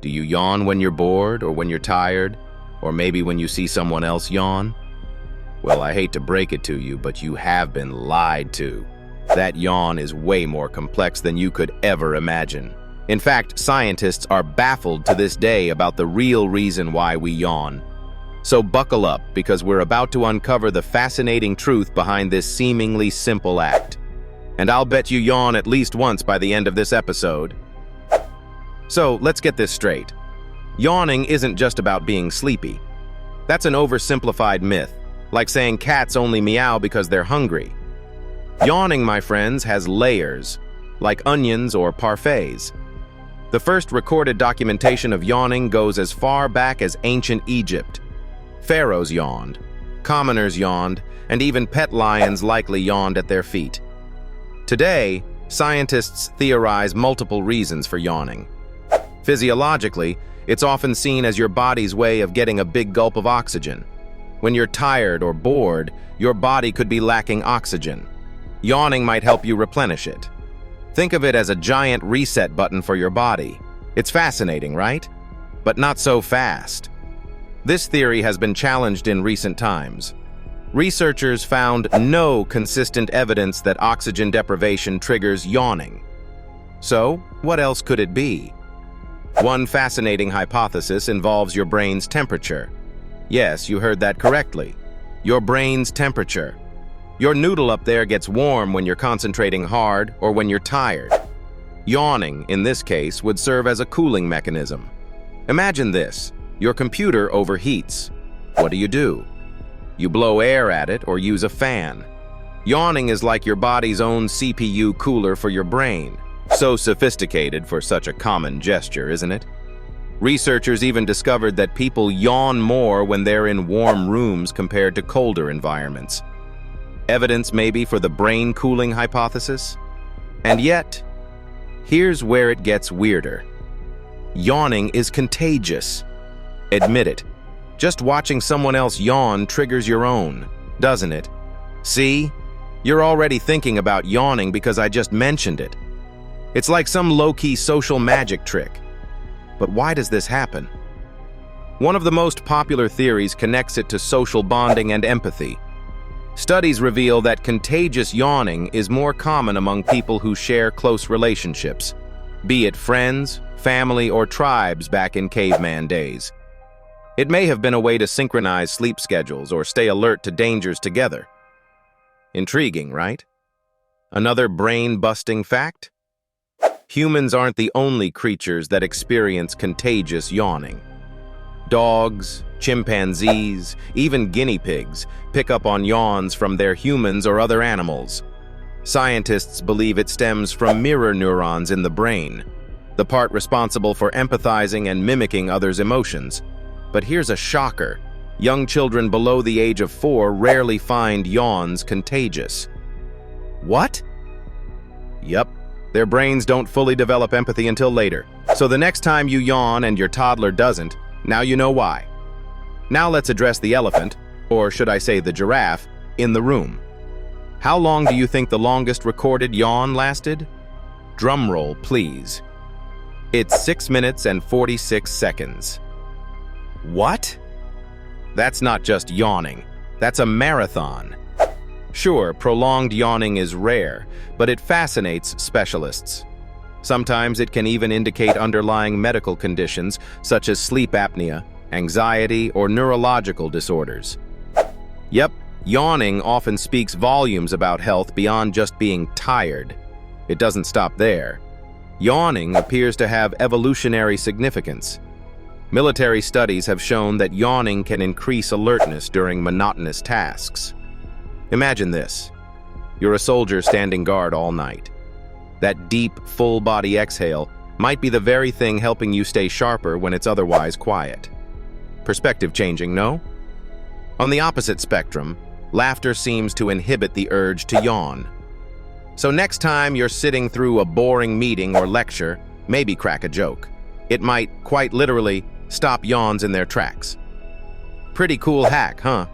Do you yawn when you're bored or when you're tired? Or maybe when you see someone else yawn? Well, I hate to break it to you, but you have been lied to. That yawn is way more complex than you could ever imagine. In fact, scientists are baffled to this day about the real reason why we yawn. So buckle up, because we're about to uncover the fascinating truth behind this seemingly simple act. And I'll bet you yawn at least once by the end of this episode. So let's get this straight. Yawning isn't just about being sleepy. That's an oversimplified myth, like saying cats only meow because they're hungry. Yawning, my friends, has layers, like onions or parfaits. The first recorded documentation of yawning goes as far back as ancient Egypt. Pharaohs yawned, commoners yawned, and even pet lions likely yawned at their feet. Today, scientists theorize multiple reasons for yawning. Physiologically, it's often seen as your body's way of getting a big gulp of oxygen. When you're tired or bored, your body could be lacking oxygen. Yawning might help you replenish it. Think of it as a giant reset button for your body. It's fascinating, right? But not so fast. This theory has been challenged in recent times. Researchers found no consistent evidence that oxygen deprivation triggers yawning. So, what else could it be? One fascinating hypothesis involves your brain's temperature. Yes, you heard that correctly. Your brain's temperature. Your noodle up there gets warm when you're concentrating hard or when you're tired. Yawning, in this case, would serve as a cooling mechanism. Imagine this. Your computer overheats. What do? You blow air at it or use a fan. Yawning is like your body's own CPU cooler for your brain. So sophisticated for such a common gesture, isn't it? Researchers even discovered that people yawn more when they're in warm rooms compared to colder environments. Evidence maybe for the brain cooling hypothesis? And yet, here's where it gets weirder. Yawning is contagious. Admit it. Just watching someone else yawn triggers your own, doesn't it? See? You're already thinking about yawning because I just mentioned it. It's like some low-key social magic trick. But why does this happen? One of the most popular theories connects it to social bonding and empathy. Studies reveal that contagious yawning is more common among people who share close relationships, be it friends, family, or tribes back in caveman days. It may have been a way to synchronize sleep schedules or stay alert to dangers together. Intriguing, right? Another brain-busting fact? Humans aren't the only creatures that experience contagious yawning. Dogs, chimpanzees, even guinea pigs pick up on yawns from their humans or other animals. Scientists believe it stems from mirror neurons in the brain, the part responsible for empathizing and mimicking others' emotions. But here's a shocker. Young children below the age of 4 rarely find yawns contagious. What? Yup. Their brains don't fully develop empathy until later. So the next time you yawn and your toddler doesn't, now you know why. Now let's address the elephant, or should I say the giraffe, in the room. How long do you think the longest recorded yawn lasted? Drum roll, please. It's 6 minutes and 46 seconds. What? That's not just yawning. That's a marathon. Sure, prolonged yawning is rare, but it fascinates specialists. Sometimes it can even indicate underlying medical conditions such as sleep apnea, anxiety, or neurological disorders. Yep, yawning often speaks volumes about health beyond just being tired. It doesn't stop there. Yawning appears to have evolutionary significance. Military studies have shown that yawning can increase alertness during monotonous tasks. Imagine this. You're a soldier standing guard all night. That deep, full-body exhale might be the very thing helping you stay sharper when it's otherwise quiet. Perspective changing, no? On the opposite spectrum, laughter seems to inhibit the urge to yawn. So next time you're sitting through a boring meeting or lecture, maybe crack a joke. It might, quite literally, stop yawns in their tracks. Pretty cool hack, huh?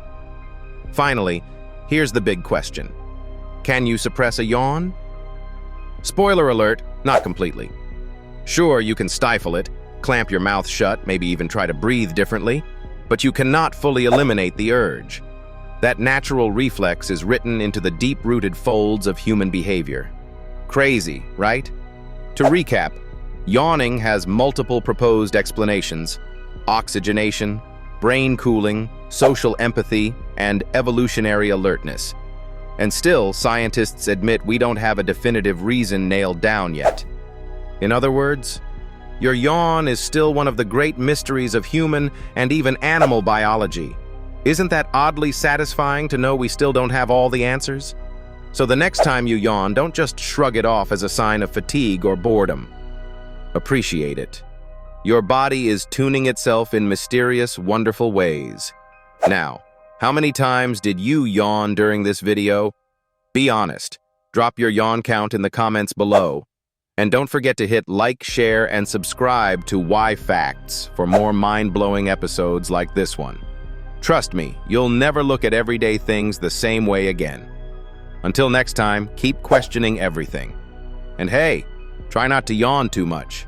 Finally, here's the big question. Can you suppress a yawn? Spoiler alert, not completely. Sure, you can stifle it, clamp your mouth shut, maybe even try to breathe differently, but you cannot fully eliminate the urge. That natural reflex is written into the deep-rooted folds of human behavior. Crazy, right? To recap, yawning has multiple proposed explanations: oxygenation, brain cooling, social empathy, and evolutionary alertness. And still, scientists admit we don't have a definitive reason nailed down yet. In other words, your yawn is still one of the great mysteries of human and even animal biology. Isn't that oddly satisfying to know we still don't have all the answers? So the next time you yawn, don't just shrug it off as a sign of fatigue or boredom. Appreciate it. Your body is tuning itself in mysterious, wonderful ways. Now, how many times did you yawn during this video? Be honest. Drop your yawn count in the comments below. And don't forget to hit like, share, and subscribe to Why Facts for more mind-blowing episodes like this one. Trust me, you'll never look at everyday things the same way again. Until next time, keep questioning everything. And hey, try not to yawn too much.